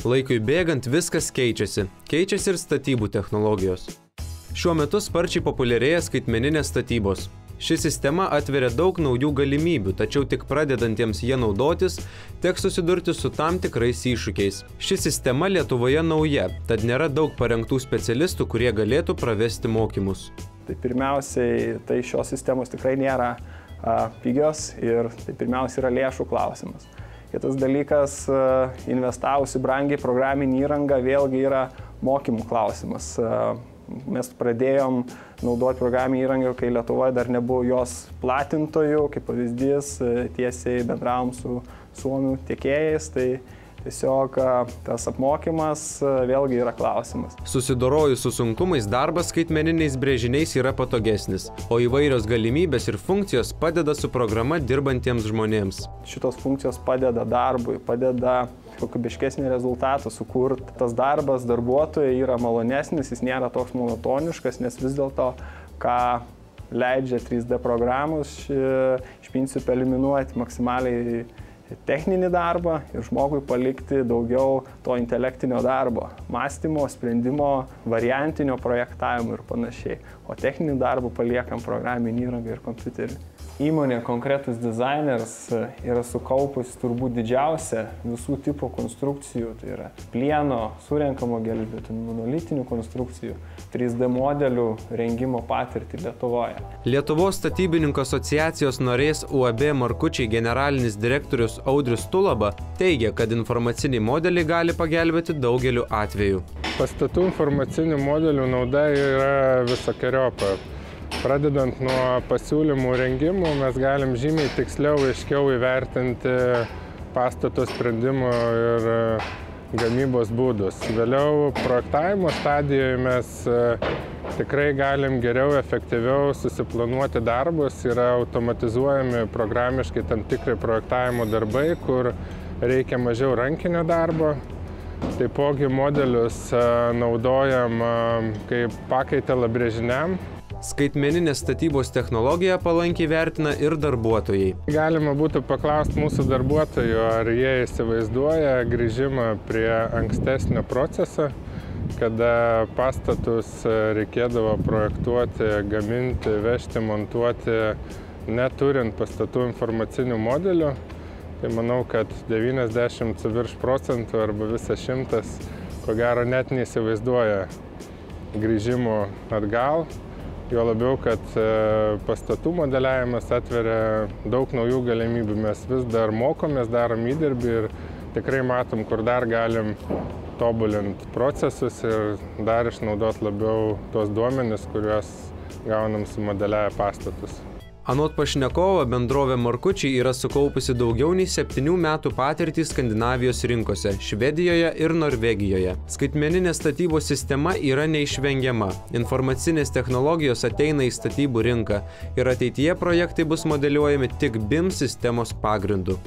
Laikui bėgant viskas keičiasi. Keičiasi ir statybų technologijos. Šiuo metu sparčiai populiarėja skaitmeninės statybos. Ši sistema atveria daug naujų galimybių, tačiau tik pradedantiems jie naudotis, teks susidurti su tam tikrais iššūkiais. Ši sistema Lietuvoje nauja, tad nėra daug parengtų specialistų, kurie galėtų pravesti mokymus. Tai pirmiausiai, tai šios sistemos tikrai nėra pigios ir tai pirmiausia yra lėšų klausimas. Kitas dalykas, investavus į brangiai programinį įrangą vėlgi yra mokymų klausimas. Mes pradėjom naudoti programinį įrangą, kai Lietuvoje dar nebuvo jos platintojų, kaip pavyzdys, tiesiai bendravom su suomių tiekėjais, tai tiesiog tas apmokymas vėlgi yra klausimas. Susidorojus su sunkumais, darbas skaitmeniniais brėžiniais yra patogesnis, o įvairios galimybės ir funkcijos padeda su programa dirbantiems žmonėms. Šitos funkcijos padeda darbui, padeda kokybiškesnį rezultatą sukurti. Tas darbas darbuotojai yra malonesnis, jis nėra toks monotoniškas, nes vis dėlto, ką leidžia 3D programos, iš principo eliminuoti maksimaliai techninį darbą ir žmogui palikti daugiau to intelektinio darbo, mąstymo, sprendimo, variantinio projektavimo ir panašiai. O techninį darbą paliekam programinį įrangą ir kompiuterį. Įmonė konkretus dizaineris yra sukaupus turbūt didžiausią visų tipų konstrukcijų, tai yra plieno, surenkamo gelžbetonio, monolitinių konstrukcijų, 3D modelių rengimo patirtį Lietuvoje. Lietuvos statybininkų asociacijos narės UAB Markučiai generalinis direktorius Audrius Tulaba teigia, kad informaciniai modeliai gali pagelbėti daugeliu atvejų. Pastatų informacinių modelių nauda yra visokeriopa. Pradedant nuo pasiūlymų rengimų, mes galim žymiai tiksliau, aiškiau įvertinti pastato sprendimo ir gamybos būdus. Vėliau projektavimo stadijoje mes tikrai galim geriau, efektyviau susiplanuoti darbus, yra automatizuojami programiškai tam tikri projektavimo darbai, kur reikia mažiau rankinio darbo. Taipogi modelius naudojam kaip pakaitalą brėžiniam. Skaitmeninės statybos technologiją palankiai vertina ir darbuotojai. Galima būtų paklausti mūsų darbuotojų, ar jie įsivaizduoja grįžimą prie ankstesnio proceso, kada pastatus reikėdavo projektuoti, gaminti, vežti, montuoti, neturint pastatų informacinių modelių. Tai manau, kad 90% arba visas 100 ko gero net neįsivaizduoja grįžimo atgal. Jo labiau, kad pastatų modeliavimas atveria daug naujų galimybių. Mes vis dar mokomės, darom įdirbį ir tikrai matom, kur dar galim tobulinti procesus ir dar išnaudoti labiau tos duomenis, kuriuos gaunam sumodeliavę pastatus. Anot pašnekovo, bendrovė Markučiai yra sukaupusi daugiau nei 7 metų patirtį Skandinavijos rinkose, Švedijoje ir Norvegijoje. Skaitmeninė statybos sistema yra neišvengiama. Informacinės technologijos ateina į statybų rinką ir ateityje projektai bus modeliuojami tik BIM sistemos pagrindu.